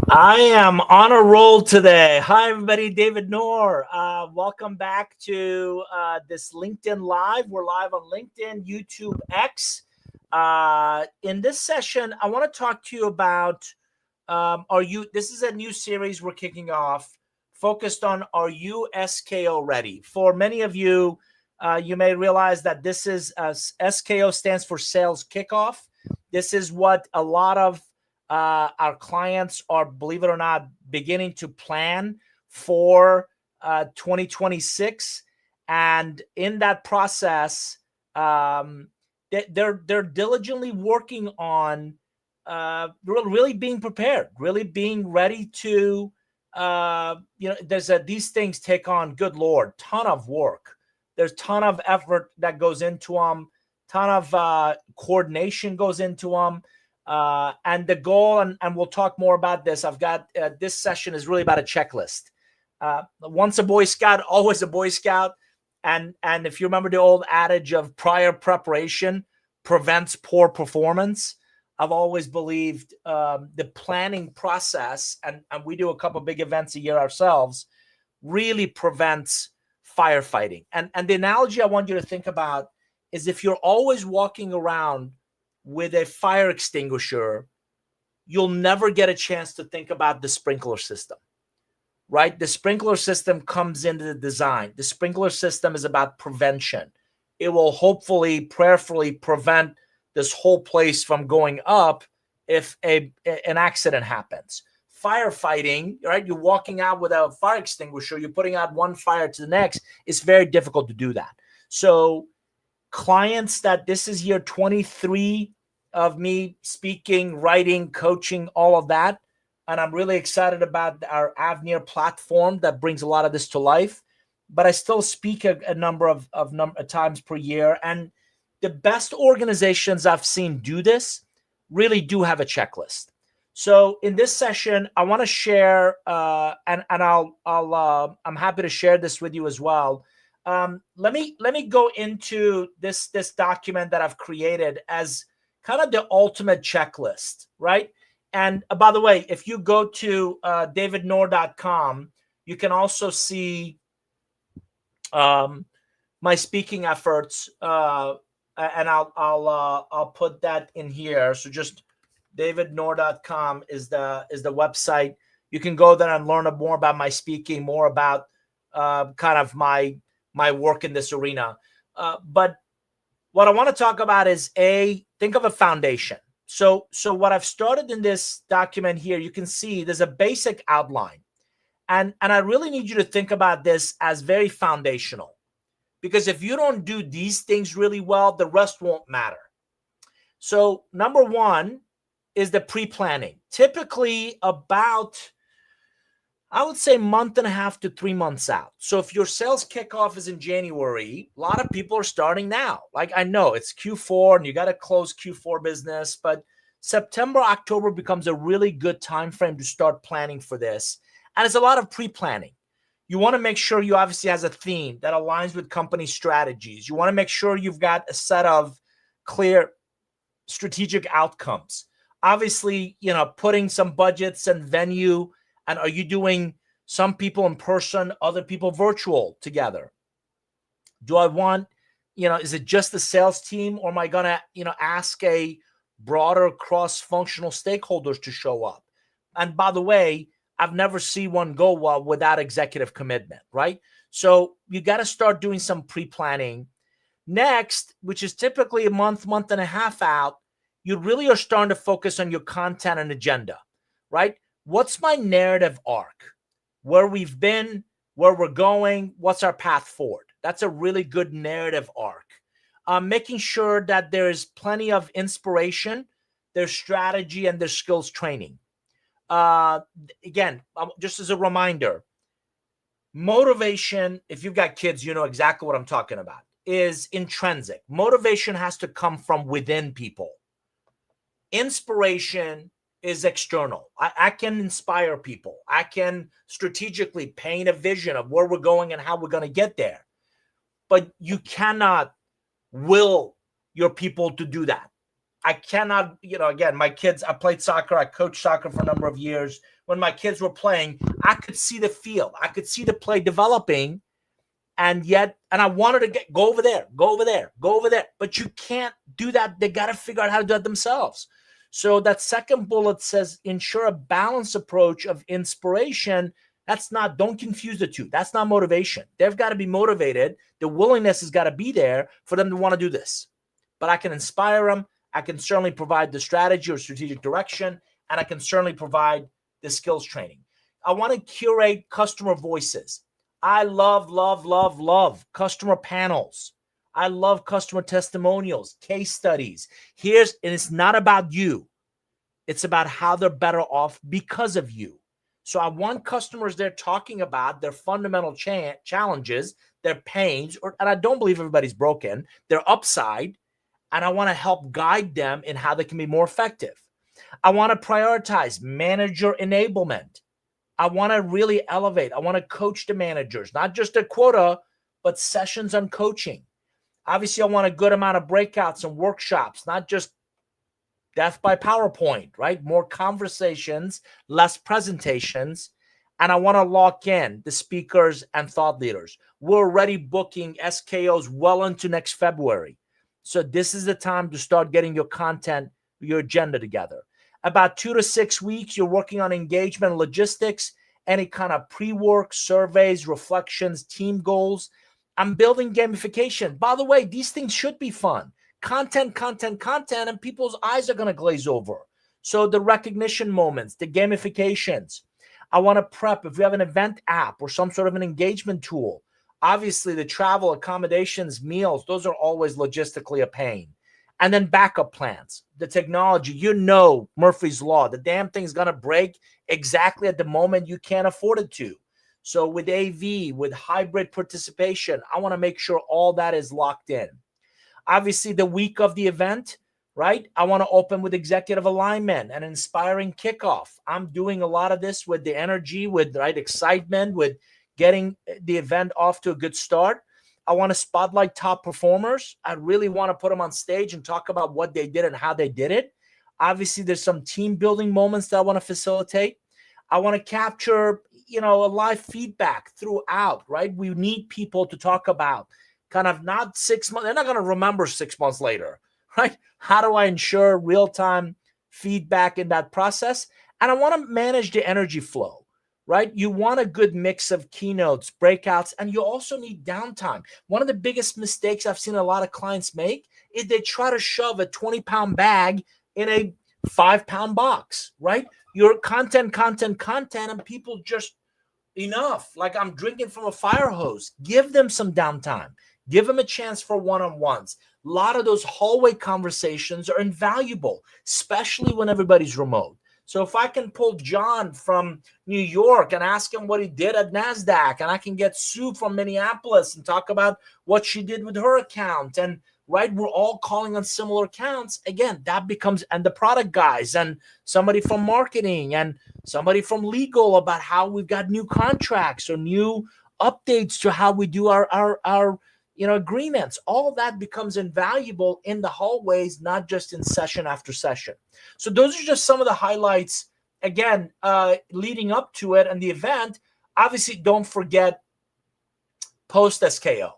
I am on a roll today. Hi, everybody. David Noor. Welcome back to this LinkedIn Live. We're live on LinkedIn, YouTube, X. In this session, I want to talk to you about this is a new series we're kicking off focused on are you SKO ready? For many of you, you may realize that this is SKO stands for Sales Kickoff. This is what a lot of our clients are, believe it or not, beginning to plan for 2026. And in that process, they're diligently working on really being prepared, really being ready to, these things take on, good Lord, ton of work. There's ton of effort that goes into them, ton of coordination goes into them. And the goal, and we'll talk more about this. I've got this session is really about a checklist. Once a Boy Scout, always a Boy Scout. And if you remember the old adage of prior preparation prevents poor performance, I've always believed the planning process, and we do a couple big events a year ourselves, really prevents firefighting. And the analogy I want you to think about is if you're always walking around with a fire extinguisher, you'll never get a chance to think about the sprinkler system, right? The sprinkler system comes into the design. The sprinkler system is about prevention. It will hopefully, prayerfully prevent this whole place from going up if an accident happens. Firefighting, right? You're walking out with a fire extinguisher, you're putting out one fire to the next. It's very difficult to do that. So clients that this is year 23 of me speaking, writing, coaching, all of that. And I'm really excited about our Avenir platform that brings a lot of this to life. But I still speak a number of times per year. And the best organizations I've seen do this really do have a checklist. So in this session, I want to share, and I'm happy to share this with you as well. Let me go into this document that I've created as kind of the ultimate checklist, right? And by the way, if you go to davidnoor.com, you can also see my speaking efforts, and I'll put that in here. So just davidnoor.com is the website. You can go there and learn more about my speaking, more about kind of my work in this arena. But what I want to talk about is think of a foundation. So what I've started in this document here, you can see there's a basic outline. And I really need you to think about this as very foundational, because if you don't do these things really well, the rest won't matter. So number one is the pre-planning. Typically about, I would say, month and a half to 3 months out. So if your sales kickoff is in January, a lot of people are starting now. Like, I know it's Q4 and you got to close Q4 business, but September, October becomes a really good time frame to start planning for this. And it's a lot of pre-planning. You want to make sure you obviously has a theme that aligns with company strategies. You want to make sure you've got a set of clear strategic outcomes. Obviously, putting some budgets and venue. And are you doing some people in person, other people virtual together? Do I want, is it just the sales team, or am I going to, ask a broader cross-functional stakeholders to show up? And by the way, I've never seen one go well without executive commitment, right? So you got to start doing some pre-planning. Next, which is typically a month and a half out, you really are starting to focus on your content and agenda, right? What's my narrative arc? Where we've been, where we're going, what's our path forward? That's a really good narrative arc. Making sure that there's plenty of inspiration, there's strategy, and there's skills training. Again, just as a reminder, motivation, if you've got kids, you know exactly what I'm talking about, is intrinsic. Motivation has to come from within people. Inspiration is external. I can inspire people. I can strategically paint a vision of where we're going and how we're going to get there. But you cannot will your people to do that. I cannot, again, my kids, I played soccer. I coached soccer for a number of years. When my kids were playing, I could see the field. I could see the play developing. And I wanted to go over there, go over there, go over there. But you can't do that. They got to figure out how to do it themselves. So that second bullet says, ensure a balanced approach of inspiration. Don't confuse the two. That's not motivation. They've got to be motivated. The willingness has got to be there for them to want to do this. But I can inspire them. I can certainly provide the strategy or strategic direction, and I can certainly provide the skills training. I want to curate customer voices. I love customer panels. I love customer testimonials, case studies. And it's not about you. It's about how they're better off because of you. So I want customers there talking about their fundamental challenges, their pains, and I don't believe everybody's broken, their upside, and I want to help guide them in how they can be more effective. I want to prioritize manager enablement. I want to really elevate. I want to coach the managers, not just a quota, but sessions on coaching. Obviously, I want a good amount of breakouts and workshops, not just death by PowerPoint, right? More conversations, less presentations. And I want to lock in the speakers and thought leaders. We're already booking SKOs well into next February. So this is the time to start getting your content, your agenda together. About 2 to 6 weeks, you're working on engagement and logistics, any kind of pre-work, surveys, reflections, team goals. I'm building gamification. By the way, these things should be fun. Content, and people's eyes are going to glaze over. So the recognition moments, the gamifications. I want to prep. If we have an event app or some sort of an engagement tool, obviously the travel, accommodations, meals, those are always logistically a pain. And then backup plans, the technology, Murphy's Law, the damn thing's going to break exactly at the moment you can't afford it to. So with AV, with hybrid participation, I want to make sure all that is locked in. Obviously, the week of the event, right? I want to open with executive alignment and inspiring kickoff. I'm doing a lot of this with the energy, with excitement, with getting the event off to a good start. I want to spotlight top performers. I really want to put them on stage and talk about what they did and how they did it. Obviously, there's some team building moments that I want to facilitate. I want to capture, a live feedback throughout, right? We need people to talk about kind of not 6 months. They're not going to remember 6 months later, right? How do I ensure real-time feedback in that process? And I want to manage the energy flow. Right? You want a good mix of keynotes, breakouts, and you also need downtime. One of the biggest mistakes I've seen a lot of clients make is they try to shove a 20-pound bag in a 5-pound box, right? Your content, and people just enough. Like I'm drinking from a fire hose. Give them some downtime. Give them a chance for one-on-ones. A lot of those hallway conversations are invaluable, especially when everybody's remote. So if I can pull John from New York and ask him what he did at NASDAQ, and I can get Sue from Minneapolis and talk about what she did with her account, and right, we're all calling on similar accounts. Again, that becomes, and the product guys and somebody from marketing and somebody from legal about how we've got new contracts or new updates to how we do our agreements. All that becomes invaluable in the hallways, not just in session after session. So those are just some of the highlights, again, leading up to it and the event. Obviously, don't forget post SKO.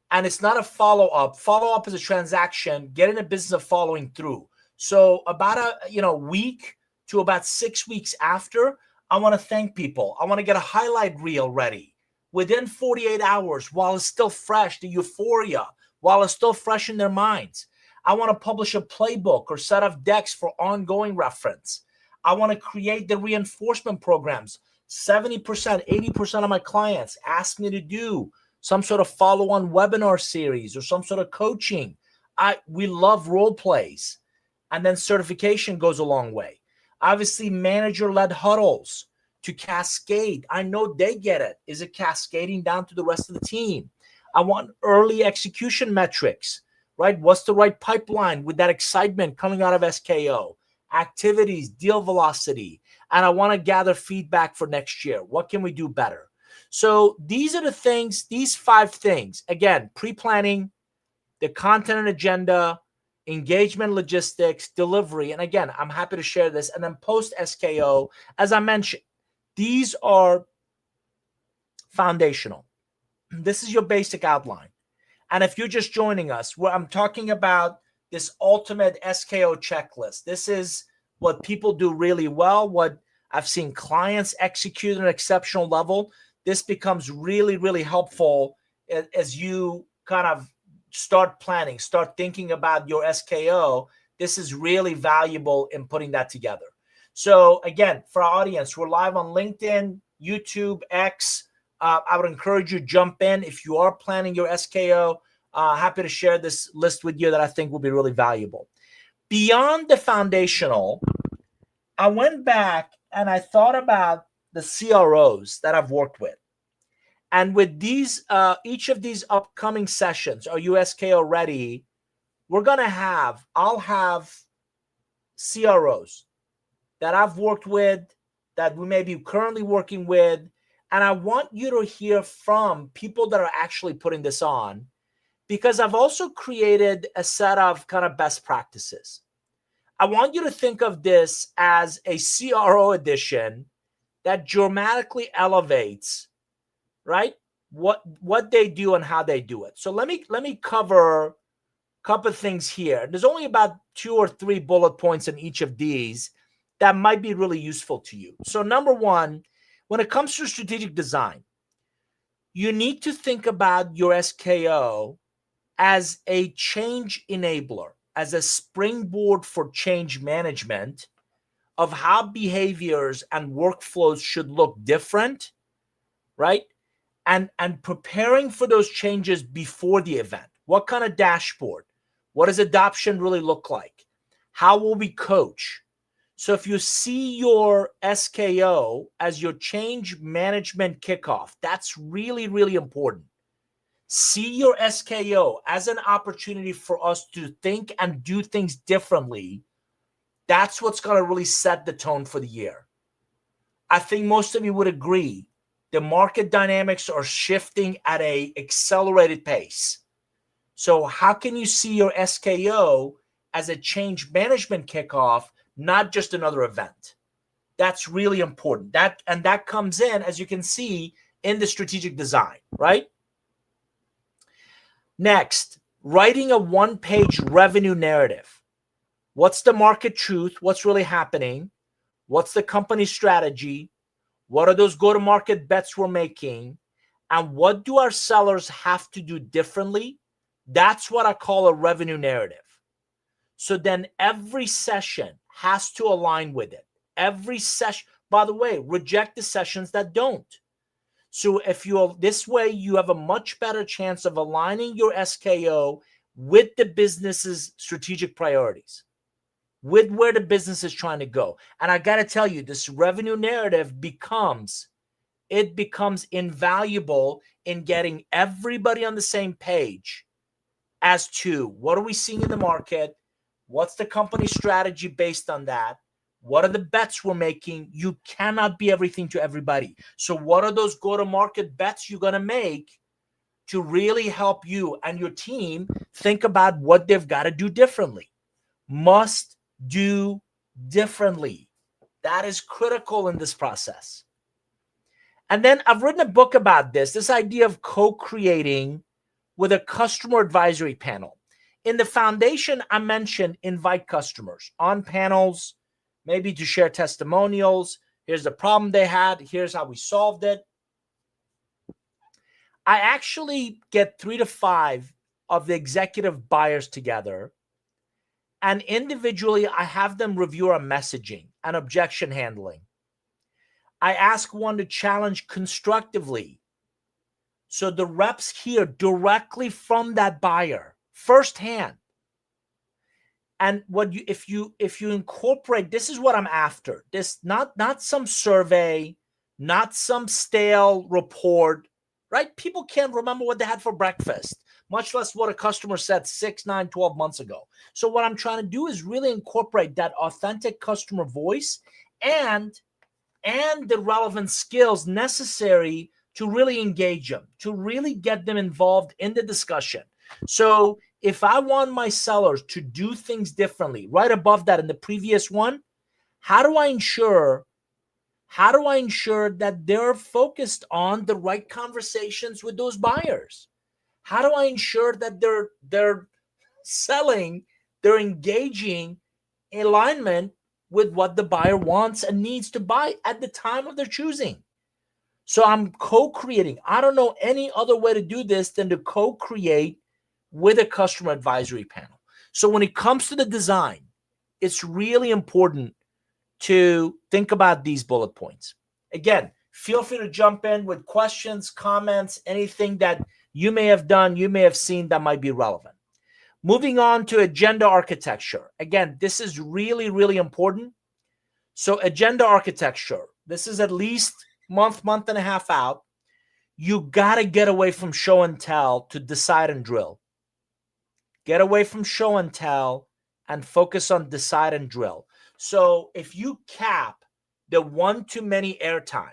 And it's not a follow-up. Follow-up is a transaction. Get in the business of following through. So about a week to about 6 weeks after, I want to thank people. I want to get a highlight reel ready within 48 hours while it's still fresh, the euphoria, while it's still fresh in their minds. I want to publish a playbook or set of decks for ongoing reference. I want to create the reinforcement programs. 70%, 80% of my clients ask me to do some sort of follow-on webinar series or some sort of coaching. We love role plays. And then certification goes a long way. Obviously, manager-led huddles to cascade. I know they get it. Is it cascading down to the rest of the team? I want early execution metrics, right? What's the right pipeline with that excitement coming out of SKO? Activities, deal velocity. And I want to gather feedback for next year. What can we do better? So these are the things, these 5 things. Again, pre-planning, the content and agenda, engagement, logistics, delivery. And again, I'm happy to share this. And then post SKO, as I mentioned, these are foundational. This is your basic outline. And if you're just joining us, where I'm talking about this ultimate SKO checklist, this is what people do really well, what I've seen clients execute at an exceptional level. This becomes really, really helpful as you kind of start planning, start thinking about your SKO. This is really valuable in putting that together. So again, for our audience, we're live on LinkedIn, YouTube, X. I would encourage you to jump in if you are planning your SKO. Happy to share this list with you that I think will be really valuable. Beyond the foundational, I went back and I thought about the CROs that I've worked with. And with these, each of these upcoming sessions, are you SKO ready? I'll have CROs that I've worked with, that we may be currently working with. And I want you to hear from people that are actually putting this on, because I've also created a set of kind of best practices. I want you to think of this as a CRO edition that dramatically elevates, right, what they do and how they do it. So let me cover a couple of things here. There's only about 2 or 3 bullet points in each of these that might be really useful to you. So number one, when it comes to strategic design, you need to think about your SKO as a change enabler, as a springboard for change management of how behaviors and workflows should look different, right? And preparing for those changes before the event. What kind of dashboard? What does adoption really look like? How will we coach? So if you see your SKO as your change management kickoff, that's really, really important. See your SKO as an opportunity for us to think and do things differently. That's what's going to really set the tone for the year. I think most of you would agree the market dynamics are shifting at an accelerated pace. So how can you see your SKO as a change management kickoff, not just another event? That's really important. That comes in, as you can see, in the strategic design, right? Next, writing a one-page revenue narrative. What's the market truth? What's really happening? What's the company strategy? What are those go-to-market bets we're making? And what do our sellers have to do differently? That's what I call a revenue narrative. So then every session has to align with it. Every session, by the way, reject the sessions that don't. So if you're this way, you have a much better chance of aligning your SKO with the business's strategic priorities, with where the business is trying to go. And I got to tell you, this revenue narrative becomes invaluable in getting everybody on the same page as to what are we seeing in the market? What's the company strategy based on that? What are the bets we're making? You cannot be everything to everybody. So what are those go-to-market bets you're going to make to really help you and your team think about what they've got to do differently? Must do differently. That is critical in this process. And then I've written a book about this idea of co-creating with a customer advisory panel. In the foundation, I mentioned invite customers on panels, maybe to share testimonials. Here's the problem they had. Here's how we solved it. I actually get 3 to 5 of the executive buyers together, and individually, I have them review our messaging and objection handling. I ask one to challenge constructively. So the reps hear directly from that buyer firsthand. And if you incorporate, this is what I'm after. This not some survey, not some stale report, right? People can't remember what they had for breakfast, much less what a customer said 6, 9, 12 months ago. So what I'm trying to do is really incorporate that authentic customer voice and the relevant skills necessary to really engage them, to really get them involved in the discussion. So if I want my sellers to do things differently, right above that in the previous one, how do I ensure that they're focused on the right conversations with those buyers? How do I ensure that they're selling, they're engaging in alignment with what the buyer wants and needs to buy at the time of their choosing? So I'm co-creating. I don't know any other way to do this than to co-create with a customer advisory panel. So when it comes to the design, it's really important to think about these bullet points. Again, feel free to jump in with questions, comments, anything that you may have done, you may have seen that might be relevant. Moving on to agenda architecture. Again, this is really, really important. So agenda architecture, this is at least month and a half out. You got to get away from show and tell to decide and drill. Get away from show and tell and focus on decide and drill. So if you cap the one-to-many airtime,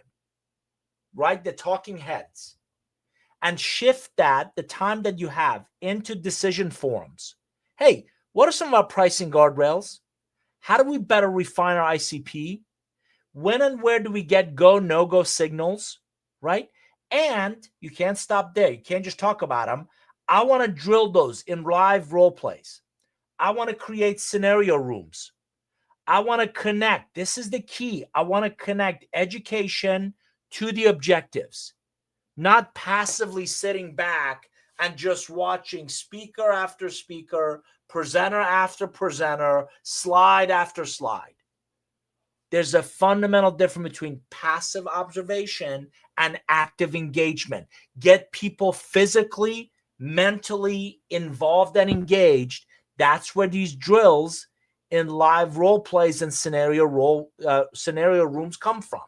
right, the talking heads, and shift that, the time that you have, into decision forums. Hey, what are some of our pricing guardrails? How do we better refine our ICP? When and where do we get go, no-go signals, right? And you can't stop there. You can't just talk about them. I want to drill those in live role plays. I want to create scenario rooms. I want to connect. This is the key. I want to connect education to the objectives, not passively sitting back and just watching speaker after speaker, presenter after presenter, slide after slide. There's a fundamental difference between passive observation and active engagement. Get people physically, mentally involved and engaged. That's where these drills in live role plays and scenario rooms come from.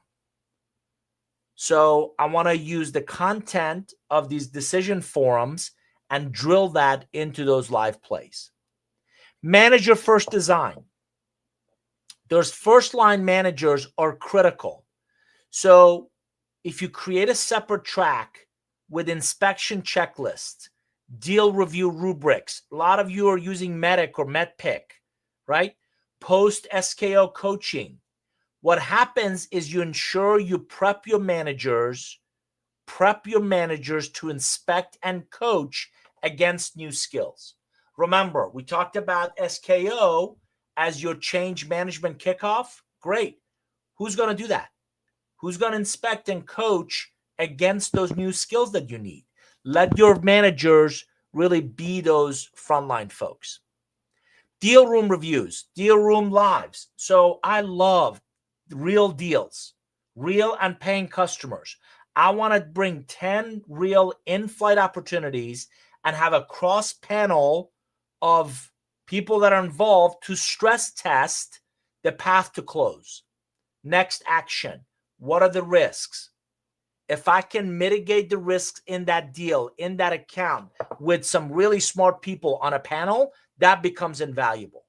So I want to use the content of these decision forums and drill that into those live plays. Manager first design. Those first line managers are critical. So if you create a separate track with inspection checklists, deal review rubrics, a lot of you are using Medic or MedPick, right? Post SKO coaching. What happens is you ensure you prep your managers to inspect and coach against new skills. Remember, we talked about SKO as your change management kickoff. Great. Who's going to do that? Who's going to inspect and coach against those new skills that you need? Let your managers really be those frontline folks. Deal room reviews, deal room lives. So I love real deals, real and paying customers. I want to bring 10 real in-flight opportunities and have a cross panel of people that are involved to stress test the path to close. Next action. What are the risks? If I can mitigate the risks in that deal, in that account, with some really smart people on a panel, that becomes invaluable.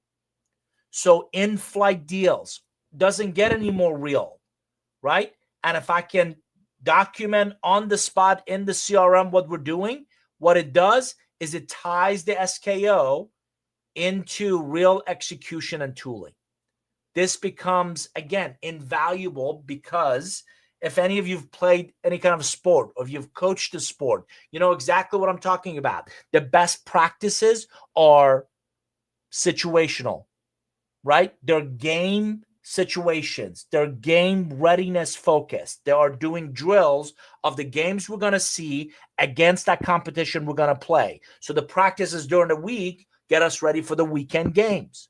So in-flight deals doesn't get any more real, right? And if I can document on the spot in the CRM what we're doing, what it does is it ties the SKO into real execution and tooling. This becomes, again, invaluable because if any of you've played any kind of sport or if you've coached a sport, you know exactly what I'm talking about. The best practices are situational, right? They're game situations. They're game readiness focused. They are doing drills of the games we're going to see against that competition we're going to play. So the practices during the week get us ready for the weekend games.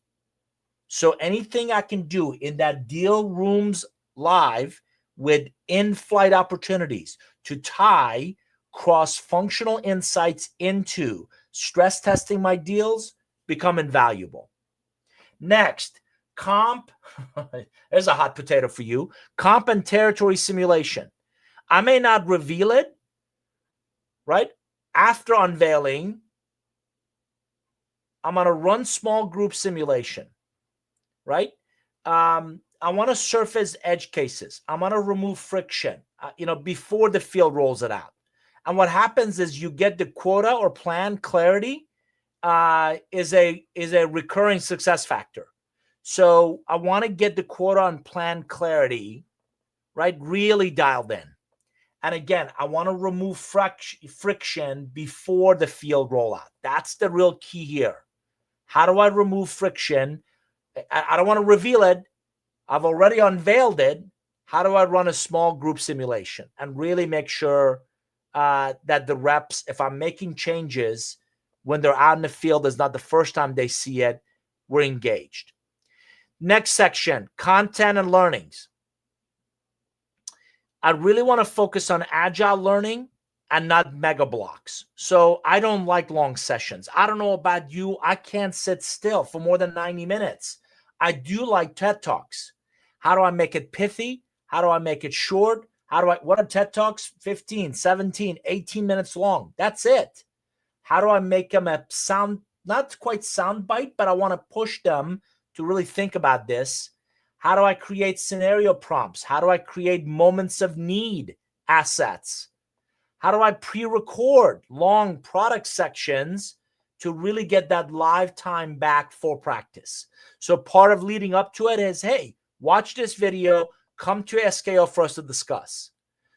So anything I can do in that deal rooms live with in-flight opportunities to tie cross-functional insights into stress testing my deals become invaluable. Next, comp. There's a hot potato for you. Comp and territory simulation. I may not reveal it, right? After unveiling, I'm going to run small group simulation, right? I want to surface edge cases. I'm going to remove friction, before the field rolls it out. And what happens is you get the quota or plan clarity, is a recurring success factor. So I want to get the quota and plan clarity, right, really dialed in. And again, I want to remove friction before the field rollout. That's the real key here. How do I remove friction? I don't want to reveal it. I've already unveiled it. How do I run a small group simulation and really make sure that the reps, if I'm making changes when they're out in the field, is not the first time they see it, we're engaged. Next section, content and learnings. I really want to focus on agile learning and not mega blocks. So I don't like long sessions. I don't know about you. I can't sit still for more than 90 minutes. I do like TED Talks. How do I make it pithy? How do I make it short? What are TED Talks? 15, 17, 18 minutes long. That's it. How do I make them a sound, not quite sound bite, but I want to push them to really think about this. How do I create scenario prompts? How do I create moments of need assets? How do I pre-record long product sections to really get that live time back for practice? So part of leading up to it is, hey, watch this video, come to SKO for us to discuss.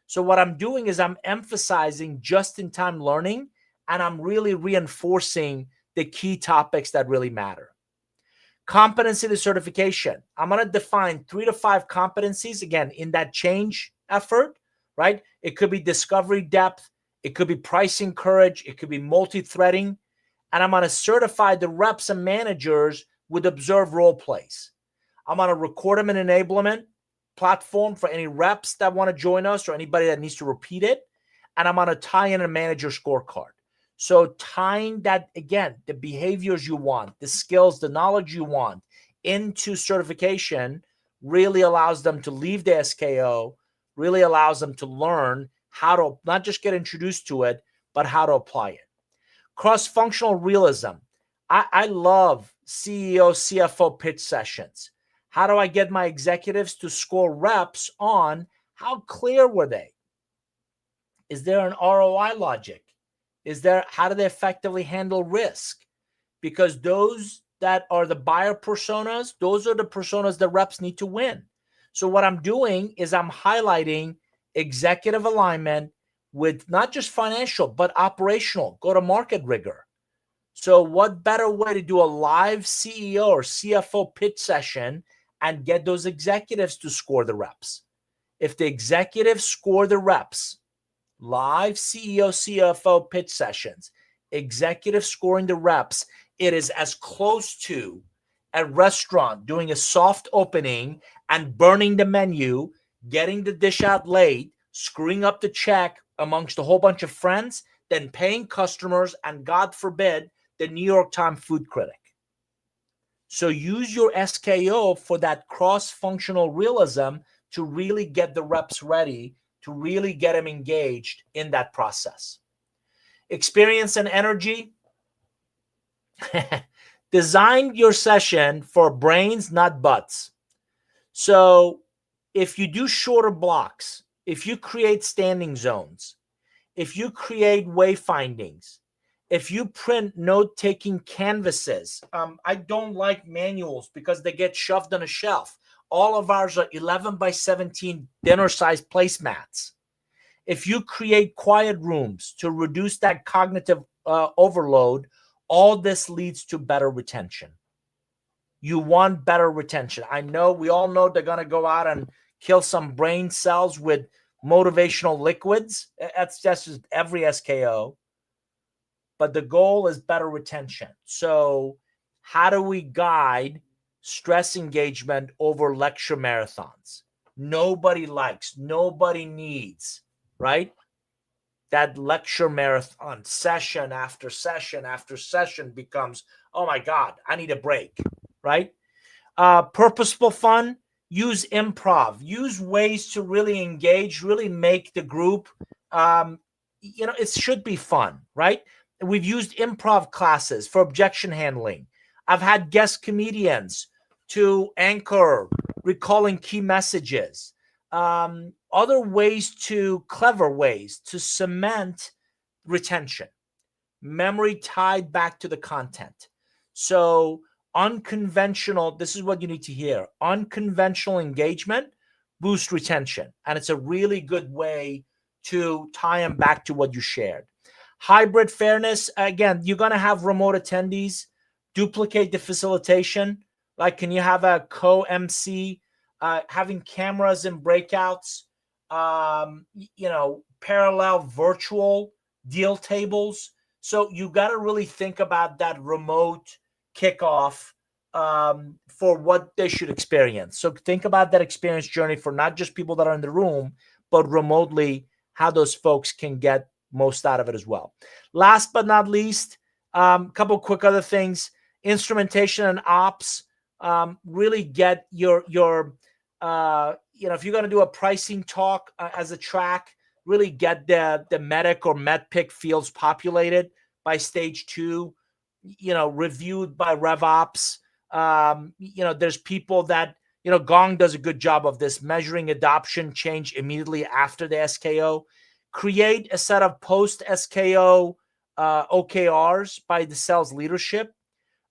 So what I'm doing is I'm emphasizing just-in-time learning, and I'm really reinforcing the key topics that really matter. Competency to certification. I'm going to define 3 to 5 competencies, again, in that change effort, right? It could be discovery depth. It could be pricing courage. It could be multi-threading. And I'm going to certify the reps and managers with observed role plays. I'm going to record them in enablement platform for any reps that want to join us or anybody that needs to repeat it. And I'm going to tie in a manager scorecard. So tying that, again, the behaviors you want, the skills, the knowledge you want into certification really allows them to leave the SKO, really allows them to learn how to not just get introduced to it, but how to apply it. Cross-functional realism. I love CEO, CFO pitch sessions. How do I get my executives to score reps on how clear were they? Is there an ROI logic? How do they effectively handle risk? Because those that are the buyer personas, those are the personas that reps need to win. So what I'm doing is I'm highlighting executive alignment with not just financial, but operational, go-to-market rigor. So what better way to do a live CEO or CFO pitch session and get those executives to score the reps? If the executives score the reps, live CEO, CFO pitch sessions, executive scoring the reps, it is as close to a restaurant doing a soft opening and burning the menu, getting the dish out late, screwing up the check amongst a whole bunch of friends, then paying customers, and God forbid, the New York Times food critic. So use your SKO for that cross-functional realism to really get the reps ready, to really get them engaged in that process. Experience and energy. Design your session for brains, not butts. So if you do shorter blocks, if you create standing zones, if you create wayfindings, if you print note-taking canvases, I don't like manuals because they get shoved on a shelf. All of ours are 11 by 17 dinner-sized placemats. If you create quiet rooms to reduce that cognitive overload, all this leads to better retention. You want better retention. I know, we all know they're going to go out and kill some brain cells with motivational liquids. That's just every SKO. But the goal is better retention. So how do we guide stress engagement over lecture marathons? Nobody likes, nobody needs, right? That lecture marathon, session after session after session becomes, oh my God, I need a break, right? Purposeful fun, use improv, use ways to really engage, really make the group, it should be fun, right? We've used improv classes for objection handling. I've had guest comedians to anchor, recalling key messages. Other ways clever ways to cement retention. memory tied back to the content. So unconventional, this is what you need to hear. Unconventional engagement boosts retention. And it's a really good way to tie them back to what you shared. Hybrid fairness, again, you're going to have remote attendees. Duplicate the facilitation. Like, can you have a co-MC, having cameras in breakouts, parallel virtual deal tables. So you got to really think about that remote kickoff for what they should experience. So think about that experience journey for not just people that are in the room, but remotely, how those folks can get most out of it as well. Last but not least, a couple quick other things. Instrumentation and ops. Really get your if you're going to do a pricing talk as a track, really get the medic or medpic fields populated by stage 2, reviewed by RevOps. There's people that, Gong does a good job of this, measuring adoption change immediately after the SKO. Create a set of post-SKO OKRs by the sales leadership.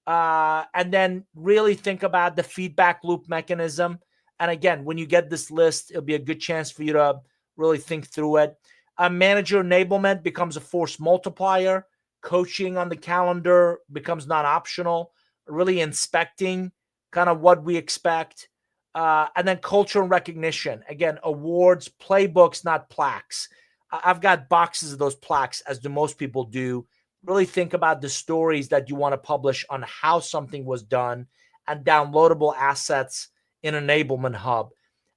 And then really think about the feedback loop mechanism. And again, when you get this list, it'll be a good chance for you to really think through it. Manager enablement becomes a force multiplier. Coaching on the calendar becomes non-optional. Really inspecting kind of what we expect. And then culture and recognition. Again, awards, playbooks, not plaques. I've got boxes of those plaques, as do most people do. Really think about the stories that you want to publish on how something was done, and downloadable assets in Enablement Hub.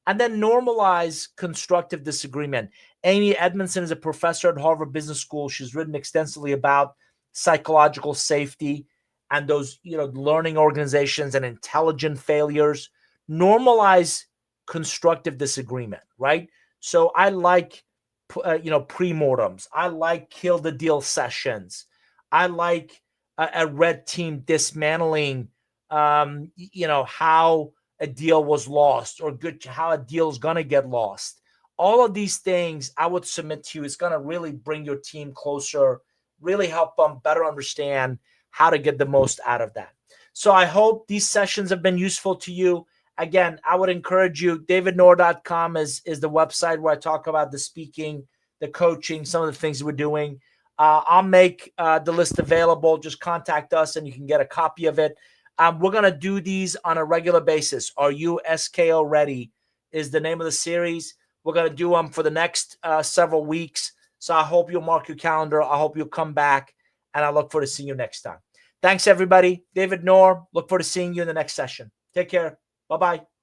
And then normalize constructive disagreement. Amy Edmondson is a professor at Harvard Business School. She's written extensively about psychological safety and those, learning organizations and intelligent failures. Normalize constructive disagreement, right? So I like, pre-mortems. I like kill the deal sessions. I like a red team dismantling, how a deal was lost, or how a deal is going to get lost. All of these things I would submit to you is going to really bring your team closer, really help them better understand how to get the most out of that. So I hope these sessions have been useful to you. Again, I would encourage you, davidnoor.com is the website where I talk about the speaking, the coaching, some of the things we're doing. I'll make the list available. Just contact us and you can get a copy of it. We're going to do these on a regular basis. Are you SKO ready is the name of the series. We're going to do them for the next several weeks. So I hope you'll mark your calendar. I hope you'll come back, and I look forward to seeing you next time. Thanks, everybody. David Noor. Look forward to seeing you in the next session. Take care. Bye-bye.